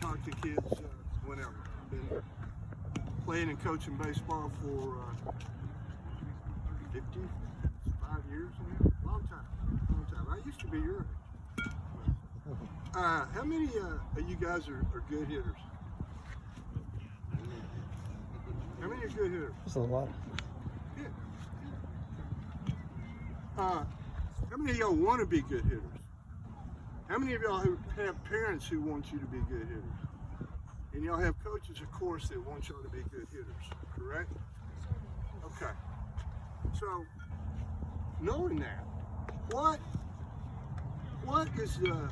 talk to kids whenever. I've been playing and coaching baseball for 55 years now. Long time. I used to be your age. How many of you guys are good hitters? How many are good hitters? That's a lot. Good. How many of y'all want to be good hitters? How many of y'all who have parents who want you to be good hitters? And y'all have coaches, of course, that want y'all to be good hitters, correct? Okay. So, knowing that, what is the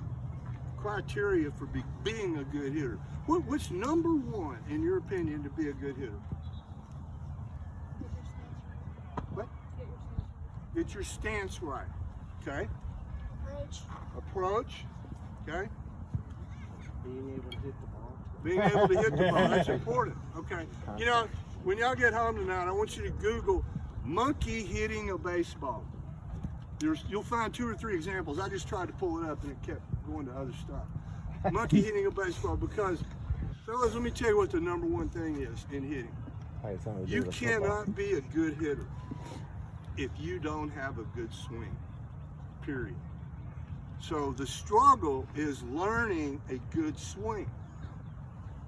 criteria for being a good hitter? What's number one, in your opinion, to be a good hitter? What? Get your stance right. Okay. Approach. Okay. Being able to hit the ball. Being able to hit the ball. That's important. Okay. You know, when y'all get home tonight, I want you to Google monkey hitting a baseball. You'll find 2 or 3 examples. I just tried to pull it up and it kept going to other stuff. Monkey hitting a baseball, because, fellas, let me tell you what the number one thing is in hitting. You cannot be a good hitter if you don't have a good swing, period. So the struggle is learning a good swing.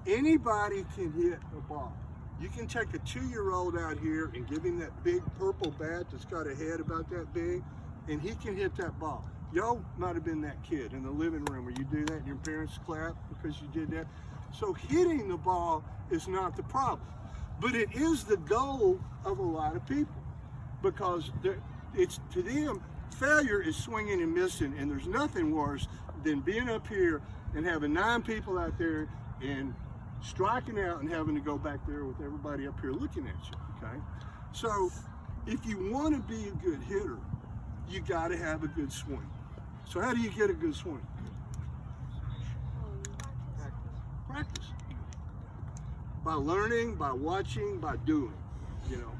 Anybody can hit a ball. You can take a 2-year-old out here and give him that big purple bat that's got a head about that big, and he can hit that ball. Y'all might have been that kid in the living room where you do that and your parents clap because you did that. So hitting the ball is not the problem, but it is the goal of a lot of people, because it's, to them, failure is swinging and missing, and there's nothing worse than being up here and having 9 people out there and striking out and having to go back there with everybody up here looking at you, okay? So if you want to be a good hitter, you got to have a good swing. So how do you get a good swing? Practice. By learning, by watching, by doing. You know,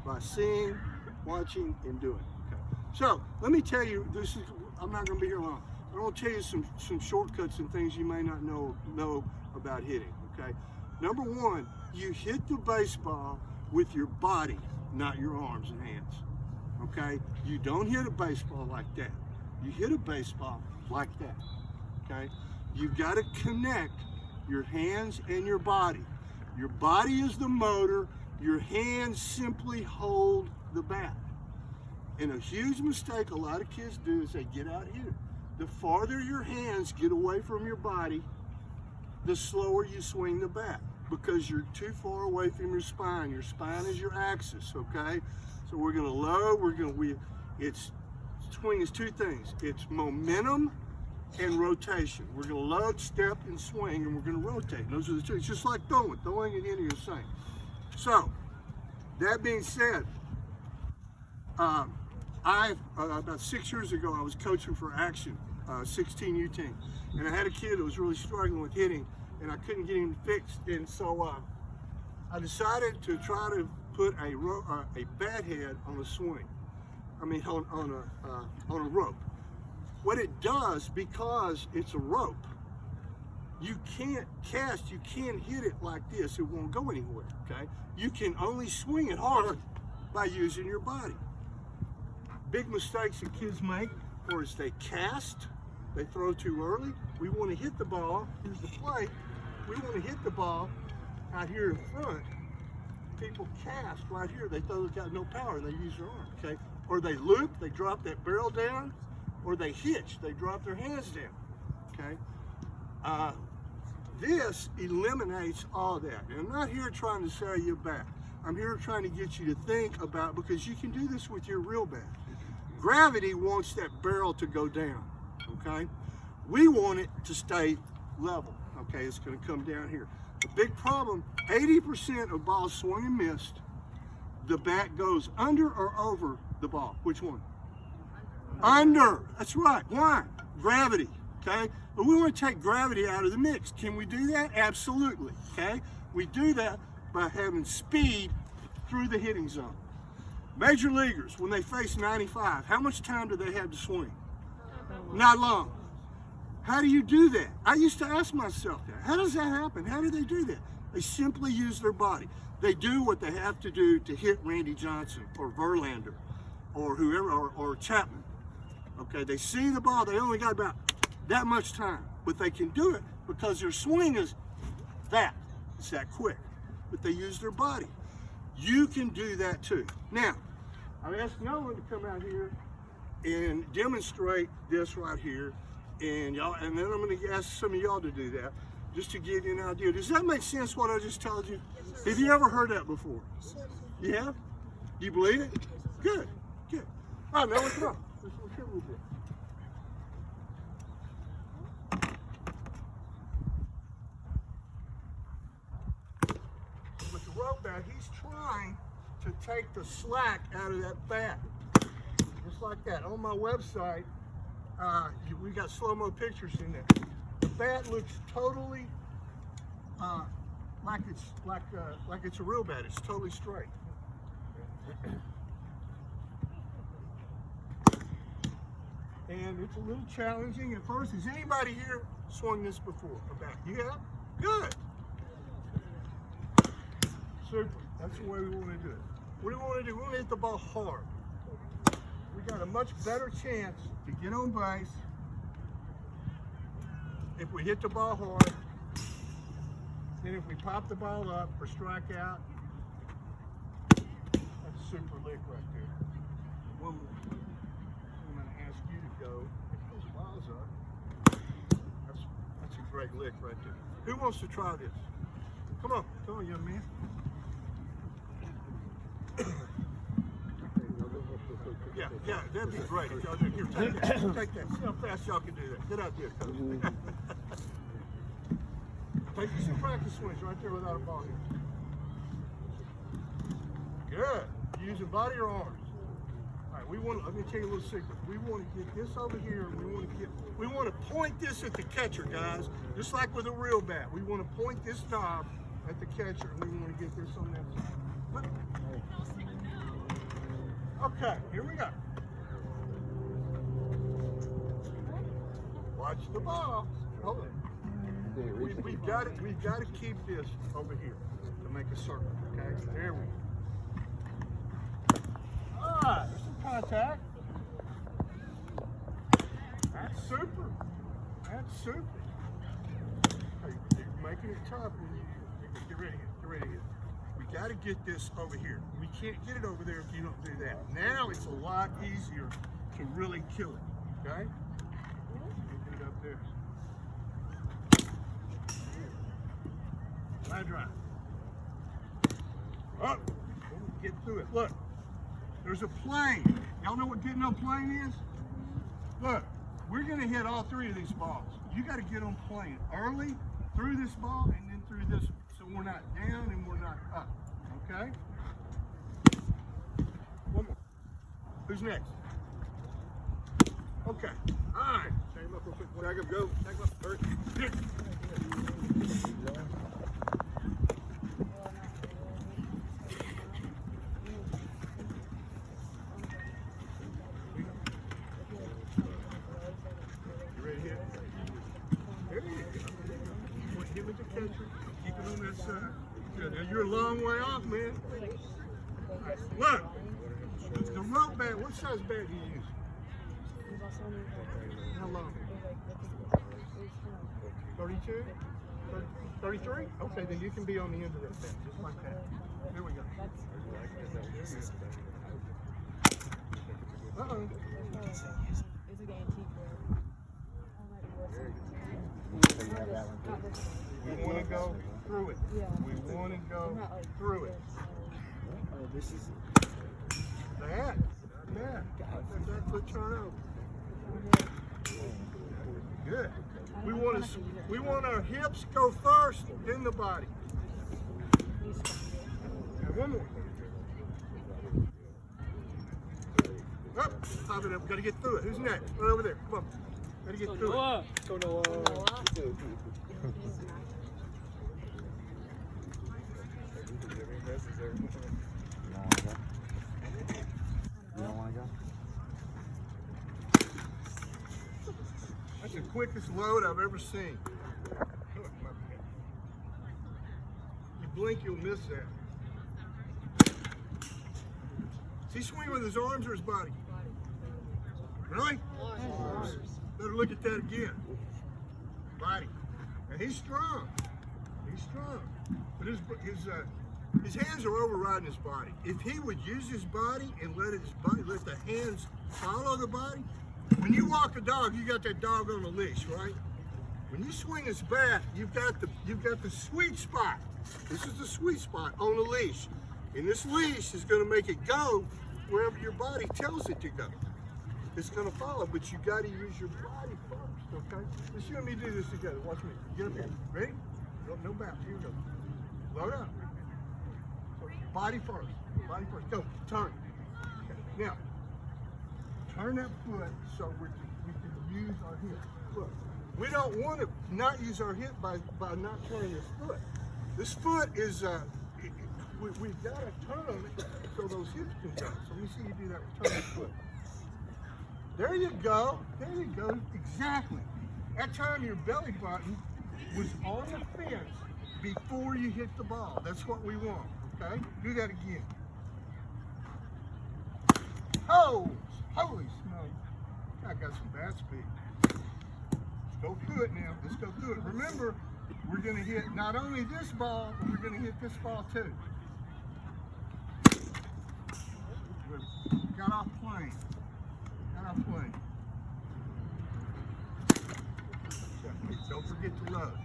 by seeing, watching, and doing. Okay. So let me tell you, I'm not going to be here long. I want to tell you some shortcuts and things you may not know about hitting. Okay. Number one, you hit the baseball with your body, not your arms and hands. Okay. You don't hit a baseball like that. You hit a baseball like that. Okay. You've got to connect your hands and your body. Your body is the motor. Your hands simply hold the bat. And a huge mistake a lot of kids do is they get out here. The farther your hands get away from your body, the slower you swing the bat, because you're too far away from your spine. Your spine is your axis, okay? So we're gonna load, swing is 2 things. It's momentum and rotation. We're gonna load, step, and swing, and we're gonna rotate. Those are the 2. It's just like throwing and hitting are the same. So, that being said, about 6 years ago, I was coaching for Action, 16U team, and I had a kid that was really struggling with hitting, and I couldn't get him fixed, and so I decided to try to put a bat head on a swing. I mean, on a rope. What it does, because it's a rope, you can't cast, you can't hit it like this. It won't go anywhere, okay? You can only swing it hard by using your body. Big mistakes that kids make, or is they cast, they throw too early. We want to hit the ball, here's the plate, we want to hit the ball out here in front. People cast right here, they got no power, they use their arm, okay? Or they loop, they drop that barrel down, or they hitch, they drop their hands down, okay? This eliminates all that. And I'm not here trying to sell you a bat. I'm here trying to get you to think about, because you can do this with your real bat. Gravity wants that barrel to go down, okay? We want it to stay level, okay? It's gonna come down here. The big problem, 80% of balls swung and missed, the bat goes under or over the ball. Which one? Under, that's right. Why? Gravity, okay? But we want to take gravity out of the mix. Can we do that? Absolutely, okay? We do that by having speed through the hitting zone. Major leaguers, when they face 95, how much time do they have to swing? Not long. How do you do that? I used to ask myself that. How does that happen? How do they do that? They simply use their body. They do what they have to do to hit Randy Johnson or Verlander or whoever, or Chapman. Okay, they see the ball. They only got about that much time, but they can do it because their swing is that. It's that quick. But they use their body. You can do that too. Now, I've asked Nolan to come out here and demonstrate this right here, and y'all, and then I'm going to ask some of y'all to do that, just to give you an idea. Does that make sense? What I just told you? Have you ever heard that before? You have? Do you believe it? Good, good. All right, Nolan, come on. Let's look here a little bit. With the rope bat, he's trying to take the slack out of that bat. Just like that. On my website, we got slow-mo pictures in there. The bat looks totally like it's a real bat. It's totally straight. And it's a little challenging at first. Has anybody here swung this before? A bat? You have? Good. Super. That's the way we want to do it. What do we want to do? We want to hit the ball hard. We got a much better chance to get on base if we hit the ball hard than if we pop the ball up or strike out. That's a super lick right there. One more. I'm going to ask you to go pick those balls up. That's a great lick right there. Who wants to try this? Come on, young man. Yeah, that'd be great if y'all do. Here, take that. Take that. See how fast y'all can do that. Get out there, coach. Take you some practice swings right there without a ball here. Good. Using body or arms. All right, let me tell you a little secret. We want to get this over here. We want to point this at the catcher, guys. Just like with a real bat. We want to point this knob at the catcher, and we want to get this on that side. Look. Okay, here we go. Watch the ball. Hold it. We've got to keep this over here to make a circle. Okay, there we go. All right, there's some contact. That's super. That's super. Hey, you're making it tough. Get ready here. Get ready here. We got to get this over here. We can't get it over there if you don't do that. Now it's a lot easier to really kill it. Okay? Get it up there. High drive. Up. Get through it. Look. There's a plane. Y'all know what getting on plane is? Look. We're going to hit all three of these balls. You got to get on plane early, through this ball, and then through this one. So we're not down and we're not up. Okay? One more. Who's next? Okay. All right. Tag him up real quick. Tag him, go. Tag him up. Hurt. Hit. You ready to hit? There you go. Hit with the catcher. Keep it on that side. Good. Now you're a long way off, man. Right. Look. The rope bat, what size bat do you use? How long? 32? 33? Okay, then you can be on the end of that bat, just like that. There we go. Uh-oh. We want to go through it. We want to go through it. Oh, this is that. That foot turn over. Good. We want our hips go first, then the body. And one more. Up, pop it up. Got to get through it. Who's next? Right over there. Come on. Got to get through it. Go Noah. That's a quickest load I've ever seen. You blink, you'll miss that. Is he swinging with his arms or his body? Really? Better look at that again. Body. And he's strong. He's strong. But his hands are overriding his body. If he would use his body and let the hands follow the body, when you walk a dog, you got that dog on a leash, right? When you swing his bat, you've got the sweet spot. This is the sweet spot on the leash. And this leash is going to make it go wherever your body tells it to go. It's going to follow, but you got to use your body first, okay? Let's you and me do this together. Watch me. Get up here. Ready? No bounce. Here we go. Load up. So, body first. Body first. Go. Turn. Okay. Now, turn that foot so we can use our hip. Look, we don't want to not use our hip by not turning this foot. This foot is, we've got to turn it so those hips can go. So let me see you do that. Turn the foot. There you go. There you go. Exactly. That time your belly button was on the fence before you hit the ball. That's what we want. Okay? Do that again. Oh! Holy smoke. I got some bat speed. Let's go through it now. Let's go through it. Remember, we're going to hit not only this ball, but we're going to hit this ball too. Got off plane. Plane. Don't forget to load.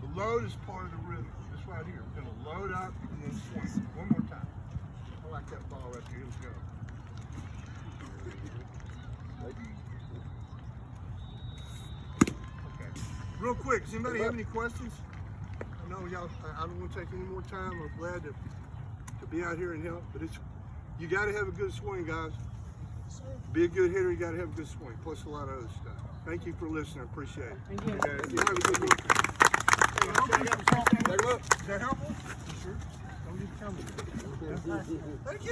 The load is part of the rhythm. This right here. We're going to load up and then swing. One more time. I like that ball right there. Let's go. Okay. Real quick, does anybody have any questions? I know y'all, I don't want to take any more time. I'm glad to be out here and help, but you got to have a good swing, guys. To be a good hitter, you got to have a good swing, plus a lot of other stuff. Thank you for listening. I appreciate it. Thank you. You have a good week. Is that helpful? Sure. Don't just tell me. Thank you.